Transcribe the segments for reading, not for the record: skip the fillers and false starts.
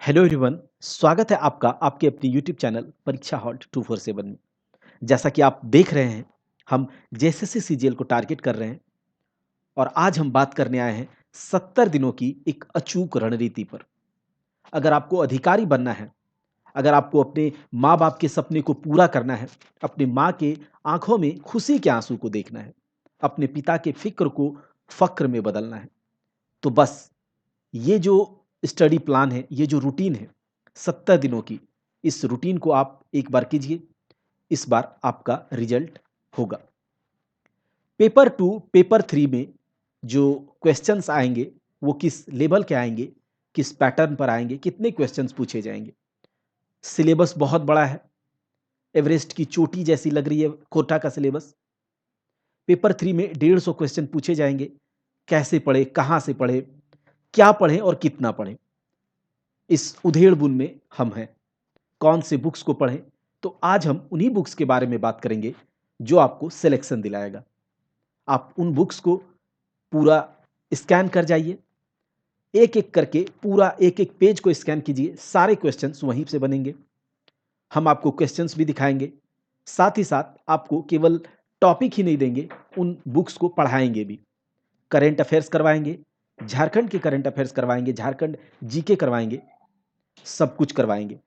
Hello everyone, स्वागत है आपका आपके अपने यूट्यूब चैनल परीक्षा हॉट 247 में। जैसा कि आप देख रहे हैं, हम जेएसएससी सीजीएल को टारगेट कर रहे हैं और आज हम बात करने आए हैं 70 दिनों की एक अचूक रणनीति पर। अगर आपको अधिकारी बनना है, अगर आपको अपने माँ-बाप के सपने को पूरा करना है, अपनी माँ के आँखों में खुशी के आँसू को देखना है, अपने पिता के फ़िक्र को फ़क्र में बदलना है, तो बस ये जो स्टडी प्लान है, ये जो रूटीन है 70 दिनों की, इस रूटीन को आप एक बार कीजिए, इस बार आपका रिजल्ट होगा। पेपर 2, पेपर 3 में जो क्वेश्चंस आएँगे, वो किस लेवल के आएँगे, किस पैटर्न पर आएँगे, कितने क्वेश्चंस पूछे जाएँगे। सिलेबस बहुत बड़ा है, एवरेस्ट की चोटी जैसी लग रही है कोटा का सिलेबस। पेपर 3 में 150 क्वेश्चन पूछे जाएँगे, कैसे पढ़ें, कहाँ से पढ़ें, क्या पढ़ें और कितना पढ़ें। इस उधेड़-बुन में हम हैं। कौन से बुक्स को पढ़ें? तो आज हम उन्हीं बुक्स के बारे में बात करेंगे, जो आपको सिलेक्शन दिलाएगा। आप उन बुक्स को पूरा स्कैन कर जाइए, एक-एक करके पूरा एक-एक पेज को स्कैन कीजिए, सारे क्वेश्चंस वहीं से बनेंगे। हम आपको क्वेश्चंस भी दिखाएँगे, साथ ही साथ आपको केवल टॉपिक ही नहीं देंगे, उन बुक्स को पढ़ाएँगे भी। करंट अफेयर्स करवाएँगे, झारखंड के करंट अफेयर्स करवाएँगे, झारखंड जीके करवाएँगे, सब कुछ करवाएँगे।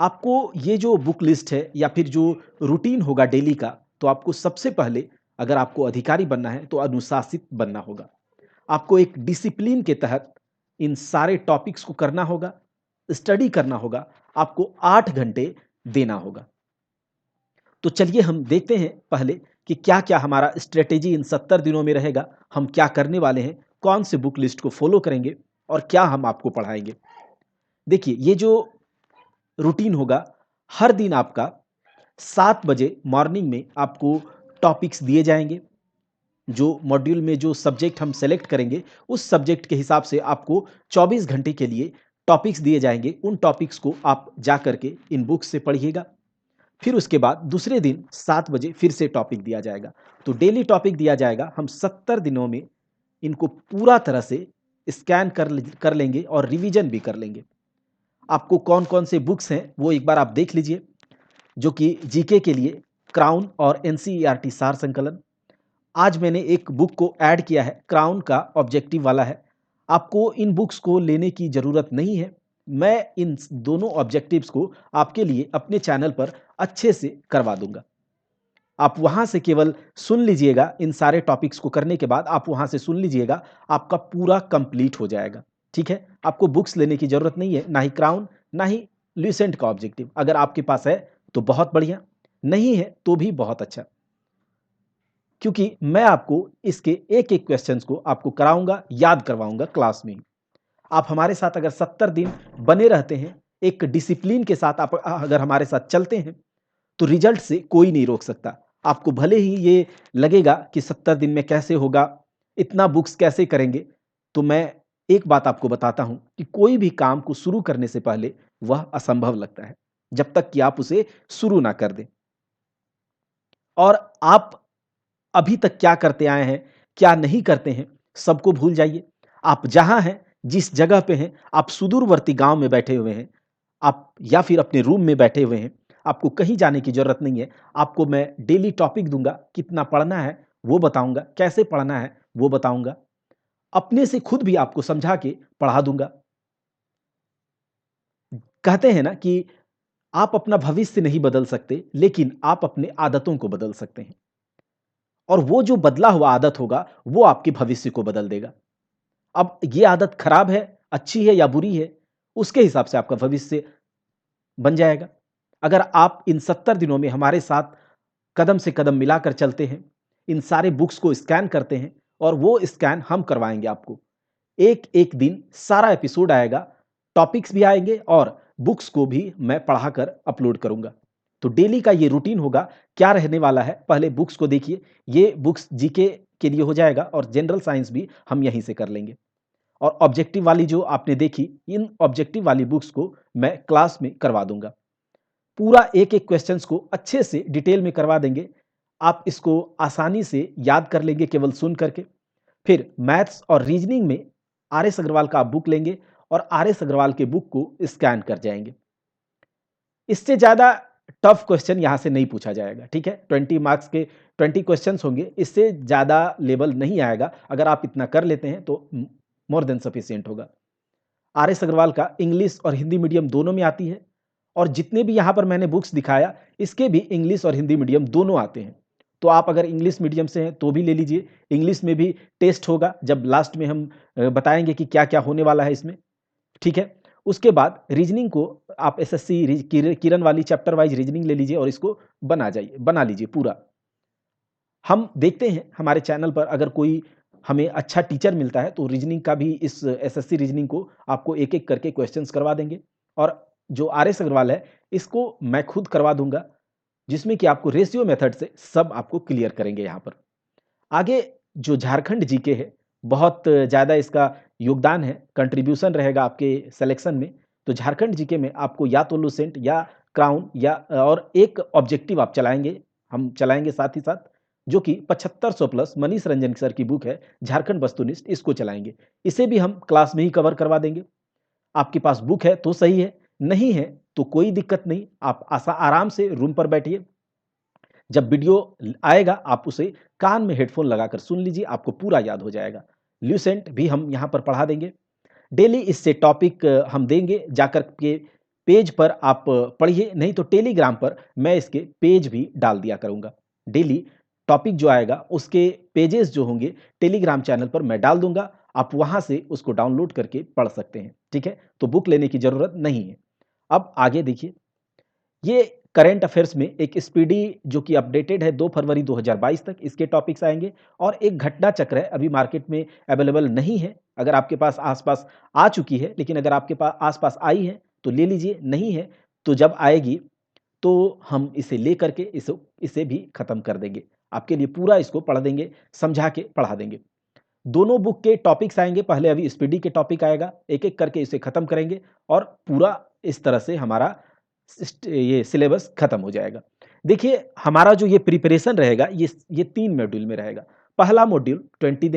आपको ये जो बुक लिस्ट है या फिर जो रूटीन होगा डेली का, तो आपको सबसे पहले अगर आपको अधिकारी बनना है, तो अनुशासित बनना होगा। आपको एक डिसिप्लिन के तहत इन सारे टॉपिक्स को करना होगा, स्टडी करना होगा, आपको 8 घंटे देना होगा। तो चलिए हम देखते हैं पहले कि क्या-क्या हमारा स्ट्रैटेजी इन 70 दिनों में रहेगा, हम क्या करने वाले हैं, कौन से बुक लिस्ट को फ़ॉलो करेंगे और क्या हम आपको पढ़ाएँगे। देखिए, ये जो रूटीन होगा, हर दिन आपका 7 बजे मॉर्निंग में आपको टॉपिक्स दिए जाएँगे। जो मॉड्यूल में जो सब्जेक्ट हम सेलेक्ट करेंगे, उस सब्जेक्ट के हिसाब से आपको 24 घंटे के लिए टॉपिक्स दिए जाएँगे। उन टॉपिक्स को आप जा कर के इन बुक्स से पढ़िएगा। फिर उसके बाद दूसरे दिन 7 बजे फिर से टॉपिक दिया जाएगा। तो डेली टॉपिक दिया जाएगा। हम 70 दिनों में इनको पूरा तरह से स्कैन कर लेंगे और रिवीजन भी कर लेंगे। आपको कौन-कौन से बुक्स हैं, वो एक बार आप देख लीजिए, जो कि जीके के लिए क्राउन और एनसीईआरटी सार संकलन। आज मैंने एक बुक को ऐड किया है, क्राउन का ऑब्जेक्टिव वाला है। आपको इन बुक्स को लेने की ज़रूरत नहीं है। मैं इन दोनों ऑब्जेक्टिव्स को आपके लिए अपने चैनल पर अच्छे से करवा दूँगा। आप वहाँ से केवल सुन लीजिएगा, इन सारे टॉपिक्स को करने के बाद आप वहाँ से सुन लीजिएगा, आपका पूरा कंप्लीट हो जाएगा, ठीक है? आपको बुक्स लेने की ज़रूरत नहीं है, ना ही क्राउन, ना ही ल्यूसेंट का ऑब्जेक्टिव। अगर आपके पास है, तो बहुत बढ़िया, नहीं है, तो भी बहुत अच्छा। क्योंकि मैं आपको इसके एक-एक क्वेश्चंस को आपको कराऊँगा, याद करवाऊँगा क्लास में ही। आप हमारे साथ अगर 70 दिन बने रहते हैं, एक डिसिप्लिन के साथ आप अगर हमारे साथ चलते हैं, तो रिजल्ट से कोई नहीं रोक सकता। आपको भले ही ये लगेगा कि 70 दिन में कैसे होगा, इतना बुक्स कैसे करेंगे, तो मैं एक बात आपको बताता हूँ कि कोई भी काम को शुरू करने से पहले वह असंभव लगता है, जब तक कि आप उसे शुरू ना कर दें। और आप अभी तक क्या करते आए हैं, क्या नहीं करते हैं, सबको भूल जाइए। आप जहाँ हैं, जिस जगह पे हैं, आप सुदूरवर्ती गाँव में बैठे हुए हैं, आप या फिर अपने रूम में बैठे हुए हैं, आपको कहीं जाने की ज़रूरत नहीं है। आपको मैं डेली टॉपिक दूँगा, कितना पढ़ना है, वो बताऊँगा, कैसे पढ़ना है, वो बताऊँगा। अपने से खुद भी आपको समझा के पढ़ा दूँगा। कहते हैं ना कि आप अपना भविष्य नहीं बदल सकते, लेकिन आप अपने आदतों को बदल सकते हैं और वो जो बदला हुआ आदत होगा, वो आपके भविष्य को बदल देगा। अब ये आदत खराब है, अच्छी है या बुरी है, उसके हिसाब से आपका भविष्य बन जाएगा। अगर आप इन 70 दिनों में हमारे साथ कदम से कदम मिलाकर चलते हैं, इन सारे बुक्स को स्कैन करते हैं और वो स्कैन हम करवाएँगे आपको। एक-एक दिन सारा एपिसोड आएगा, टॉपिक्स भी आएँगे और बुक्स को भी मैं पढ़ाकर अपलोड करूँगा। तो डेली का ये रूटीन होगा, क्या रहने वाला है, पहले बुक्स को देखिए। ये बुक्स जीके के लिए हो जाएगा और जनरल साइंस भी हम यहीं से कर लेंगे। और ऑब्जेक्टिव वाली जो आपने देखी, इन ऑब्जेक्टिव वाली बुक्स को मैं क्लास में करवा दूँगा। पूरा एक-एक क्वेश्चन्स को अच्छे से डिटेल में करवा देंगे। आप इसको आसानी से याद कर लेंगे केवल सुन कर के। फिर मैथ्स और रीज़निंग में आर.एस. अग्रवाल का आप बुक लेंगे और आर एस अग्रवाल के बुक को स्कैन कर जाएंगे। इससे ज़्यादा टफ क्वेश्चन यहाँ से नहीं पूछा जाएगा, ठीक है। 20 मार्क्स के 20 क्वेश्चंस होंगे, इससे ज़्यादा लेवल नहीं आएगा। अगर आप इतना कर लेते हैं तो मोर देन सफिशिएंट होगा। आर एस अग्रवाल का इंग्लिश और हिंदी मीडियम दोनों में आती है, और जितने भी यहाँ पर मैंने बुक्स दिखाया इसके भी इंग्लिश और हिंदी मीडियम दोनों आते हैं। तो आप अगर इंग्लिश मीडियम से हैं तो भी ले लीजिए, इंग्लिश में भी टेस्ट होगा, जब लास्ट में हम बताएंगे कि क्या क्या होने वाला है इसमें, ठीक है। उसके बाद रीजनिंग को आप एसएससी किरण वाली चैप्टर वाइज रीजनिंग ले लीजिए और इसको बना लीजिए पूरा। हम देखते हैं हमारे चैनल पर अगर कोई हमें अच्छा टीचर मिलता है तो रीजनिंग का भी, इस एसएससी रीजनिंग को आपको एक एक करके क्वेश्चंस करवा देंगे। और जो आर एस अग्रवाल है इसको मैं खुद करवा दूंगा, जिसमें कि आपको रेशियो मेथड से सब आपको क्लियर करेंगे। यहाँ पर आगे जो झारखंड जीके है, बहुत ज़्यादा इसका योगदान है, कंट्रीब्यूशन रहेगा आपके सिलेक्शन में। तो झारखंड जीके में आपको या तो लुसेंट या क्राउन या और एक ऑब्जेक्टिव आप चलाएंगे, हम चलाएंगे साथ ही साथ, जो कि 7500 प्लस मनीष रंजन सर की बुक है झारखंड वस्तुनिष्ठ, इसको चलाएंगे। इसे भी हम क्लास में ही कवर करवा देंगे। आपके पास बुक है तो सही है, नहीं है तो कोई दिक्कत नहीं, आप आराम से रूम पर बैठिए, जब वीडियो आएगा आप उसे कान में हेडफोन लगाकर सुन लीजिए, आपको पूरा याद हो जाएगा। ल्यूसेंट भी हम यहाँ पर पढ़ा देंगे डेली, इससे टॉपिक हम देंगे, जाकर के पेज पर आप पढ़िए, नहीं तो टेलीग्राम पर मैं इसके पेज भी डाल दिया करूँगा। डेली टॉपिक जो आएगा उसके पेजेस जो होंगे टेलीग्राम चैनल पर मैं डाल दूंगा, आप वहाँ से उसको डाउनलोड करके पढ़ सकते हैं, ठीक है। तो बुक लेने की ज़रूरत नहीं है। अब आगे देखिए, ये करंट अफेयर्स में एक स्पीडी जो कि अपडेटेड है 2 फरवरी 2022 तक, इसके टॉपिक्स आएंगे। और एक घटना चक्र है, अभी मार्केट में अवेलेबल नहीं है, अगर आपके पास आसपास आ चुकी है, लेकिन अगर आपके पास आसपास आई है तो ले लीजिए, नहीं है तो जब आएगी तो हम इसे ले करके इसे भी खत्म कर देंगे, आपके लिए पूरा इसको पढ़ देंगे, समझा के पढ़ा देंगे। दोनों बुक के टॉपिक्स आएंगे, पहले अभी स्पीडी के टॉपिक आएगा, एक एक करके इसे खत्म करेंगे और पूरा इस तरह से हमारा ये सिलेबस खत्म हो जाएगा। देखिए हमारा जो ये प्रिपरेशन रहेगा ये 3 मॉड्यूल में रहेगा। पहला मॉड्यूल 20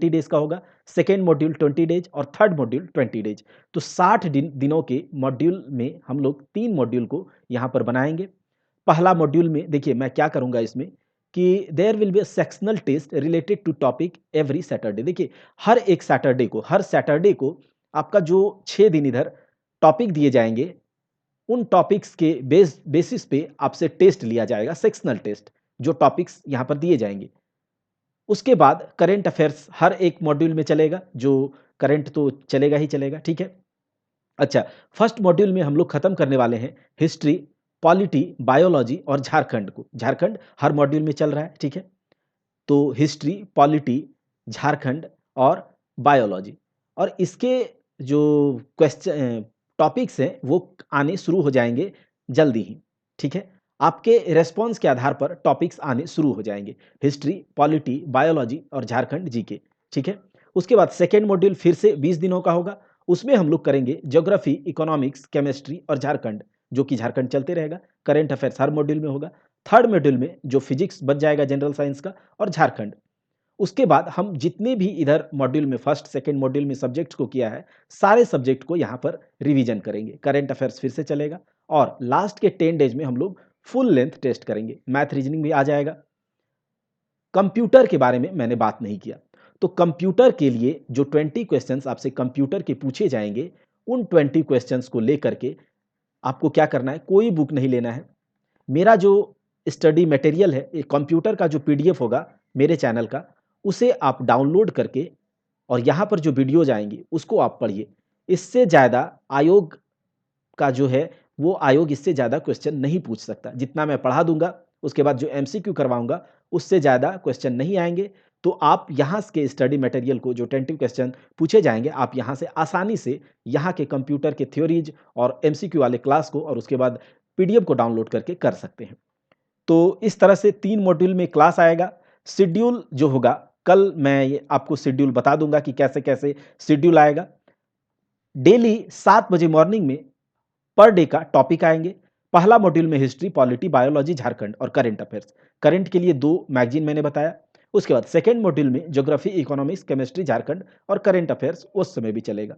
डेज का होगा, सेकेंड मॉड्यूल 20 डेज और थर्ड मॉड्यूल 20 डेज। तो 60 दिनों के मॉड्यूल में हम लोग 3 मॉड्यूल को यहाँ पर बनाएंगे। पहला मॉड्यूल में देखिए मैं क्या करूँगा इसमें कि there will be a sectional test related to topic every Saturday. देखिए हर सैटरडे को आपका जो 6 दिन इधर टॉपिक दिए जाएंगे, उन टॉपिक्स के बेसिस पे आपसे टेस्ट लिया जाएगा, सेक्शनल टेस्ट, जो टॉपिक्स यहाँ पर दिए जाएंगे। उसके बाद करंट अफेयर्स हर एक मॉड्यूल में चलेगा, जो करंट तो चलेगा ही चलेगा, ठीक है। अच्छा, फर्स्ट मॉड्यूल में हम लोग खत्म करने वाले हैं हिस्ट्री, पॉलिटी, बायोलॉजी और झारखंड को। झारखंड हर मॉड्यूल में चल रहा है, ठीक है। तो हिस्ट्री, पॉलिटी, झारखंड और बायोलॉजी, और इसके जो क्वेश्चन टॉपिक्स हैं वो आने शुरू हो जाएंगे जल्दी ही, ठीक है। आपके रेस्पॉन्स के आधार पर टॉपिक्स आने शुरू हो जाएंगे, हिस्ट्री, पॉलिटी, बायोलॉजी और झारखंड जीके, ठीक है। उसके बाद सेकेंड मॉड्यूल फिर से 20 दिनों का होगा, उसमें हम लोग करेंगे ज्योग्राफी, इकोनॉमिक्स, केमिस्ट्री और झारखंड, जो कि झारखंड चलते रहेगा। करेंट अफेयर्स हर मॉड्यूल में होगा। थर्ड मॉड्यूल में जो फिजिक्स बच जाएगा जनरल साइंस का, और झारखंड। उसके बाद हम जितने भी इधर मॉड्यूल में फर्स्ट सेकंड मॉड्यूल में सब्जेक्ट को किया है, सारे सब्जेक्ट को यहाँ पर रिवीजन करेंगे। करंट अफेयर्स फिर से चलेगा, और लास्ट के 10 डेज में हम लोग फुल लेंथ टेस्ट करेंगे, मैथ रीजनिंग भी आ जाएगा। कंप्यूटर के बारे में मैंने बात नहीं किया, तो कंप्यूटर के लिए जो 20 क्वेश्चंस आपसे कंप्यूटर के पूछे जाएंगे, उन 20 क्वेश्चंस को लेकर के आपको क्या करना है, कोई बुक नहीं लेना है। मेरा जो स्टडी मटेरियल है, कंप्यूटर का जो पीडीएफ होगा मेरे चैनल का, उसे आप डाउनलोड करके और यहाँ पर जो वीडियोज आएंगी उसको आप पढ़िए। इससे ज़्यादा आयोग का जो है वो आयोग इससे ज़्यादा क्वेश्चन नहीं पूछ सकता, जितना मैं पढ़ा दूंगा उसके बाद जो एमसीक्यू करवाऊंगा उससे ज़्यादा क्वेश्चन नहीं आएंगे। तो आप यहाँ के स्टडी मटेरियल को, जो 20 क्वेश्चन पूछे जाएंगे, आप यहाँ से आसानी से यहाँ के कंप्यूटर के थ्योरीज और एमसीक्यू वाले क्लास को और उसके बाद पीडीएफ को डाउनलोड करके कर सकते हैं। तो इस तरह से 3 मॉड्यूल में क्लास आएगा। शेड्यूल जो होगा, कल मैं आपको शेड्यूल बता दूंगा कि कैसे कैसे शेड्यूल आएगा। डेली 7 बजे मॉर्निंग में पर डे का टॉपिक आएंगे। पहला मॉड्यूल में हिस्ट्री, पॉलिटी, बायोलॉजी, झारखंड और करंट अफेयर्स। करंट के लिए 2 मैगजीन मैंने बताया। उसके बाद सेकेंड मॉड्यूल में ज्योग्राफी, इकोनॉमिक्स, केमिस्ट्री, झारखंड और करंट अफेयर्स उस समय भी चलेगा।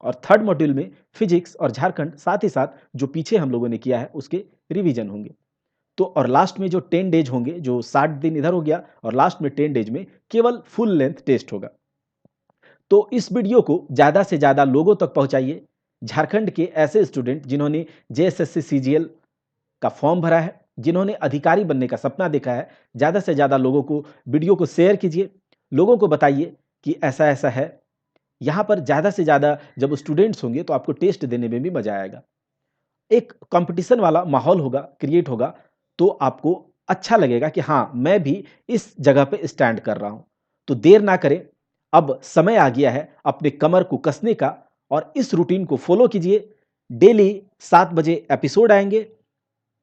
और थर्ड मॉड्यूल में फिजिक्स और झारखंड, साथ ही साथ जो पीछे हम लोगों ने किया है उसके रिवीजन होंगे। तो और लास्ट में जो 10 डेज होंगे, जो 60 दिन इधर हो गया और लास्ट में 10 डेज में केवल फुल लेंथ टेस्ट होगा। तो इस वीडियो को ज़्यादा से ज़्यादा लोगों तक पहुंचाइए। झारखंड के ऐसे स्टूडेंट जिन्होंने जेएसएससी सीजीएल का फॉर्म भरा है, जिन्होंने अधिकारी बनने का सपना देखा है, ज़्यादा से ज़्यादा लोगों को वीडियो को शेयर कीजिए। लोगों को बताइए कि ऐसा-ऐसा है। यहाँ पर ज़्यादा से ज़्यादा जब स्टूडेंट्स होंगे तो आपको टेस्ट देने में भी मज़ा आएगा। एक कंपटीशन वाला माहौल होगा, क्रिएट होगा, तो आपको अच्छा लगेगा कि हाँ, मैं भी इस जगह पे स्टैंड कर रहा हूँ। तो देर ना करें, अब समय आ गया है अपने कमर को कसने का और इस रूटीन को फ़ॉलो कीजिए। डेली 7 बजे एपिसोड आएँगे,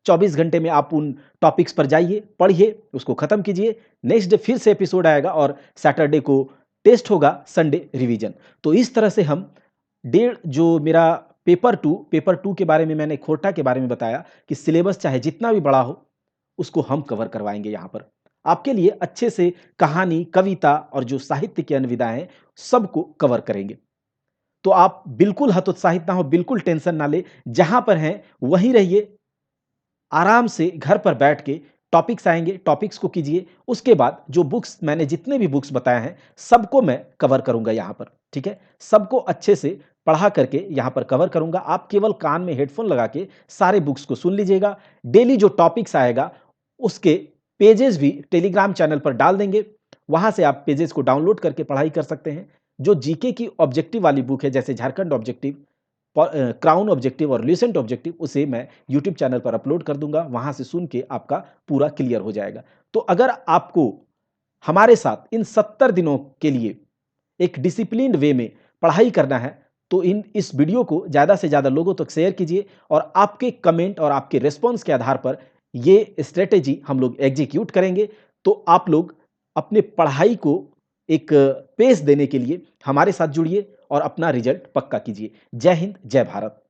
24 घंटे में आप उन टॉपिक्स पर जाइए, पढ़िए, उसको खत्म कीजिए। नेक्स्ट डे फिर से एपिसोड आएगा और सैटरडे को टेस्ट होगा, संडे रिवीजन। तो इस तरह से हम डेढ़ जो मेरा पेपर 2 के बारे में मैंने खोटा के बारे में बताया कि सिलेबस चाहे जितना भी बड़ा हो, उसको हम कवर करवाएँगे यहाँ पर। आपके लिए अच्छे से कहानी, कविता और जो साहित्य की अन्य विधाएँ हैं, सबको कवर करेंगे। तो आप बिल्कुल हतोत्साहित ना हो, बिल्कुल टेंशन ना लें, जहाँ पर हैं वहीं रहिए। आराम से घर पर बैठ के टॉपिक्स आएँगे, टॉपिक्स को कीजिए। उसके बाद जो बुक्स मैंने जितने भी बुक्स बताए हैं, सबको मैं कवर करूँगा यहाँ पर, ठीक है? सबको अच्छे से पढ़ा करके यहाँ पर कवर करूँगा। आप केवल कान में हेडफ़ोन लगा के सारे बुक्स को सुन लीजिएगा। डेली जो टॉपिक्स आएगा, उसके पेजेज़ भी टेलीग्राम चैनल पर डाल देंगे। वहाँ से आप पेजेज़ को डाउनलोड करके पढ़ाई कर सकते हैं। जो जीके की ऑब्जेक्टिव वाली बुक है, जैसे झारखंड ऑब्जेक्टिव, क्राउन ऑब्जेक्टिव और ल्यूसेंट ऑब्जेक्टिव, उसे मैं यूट्यूब चैनल पर अपलोड कर दूंगा। वहां से सुन के आपका पूरा क्लियर हो जाएगा। तो अगर आपको हमारे साथ इन 70 दिनों के लिए एक डिसिप्लिन्ड वे में पढ़ाई करना है, तो इस वीडियो को ज़्यादा से ज़्यादा लोगों तक शेयर कीजिए और आपके कमेंट और आपके रिस्पॉन्स के आधार पर ये स्ट्रेटेजी हम लोग एग्जीक्यूट करेंगे। तो आप लोग अपने पढ़ाई को एक पेस देने के लिए हमारे साथ जुड़िए और अपना रिजल्ट पक्का कीजिए। जय हिंद, जय भारत।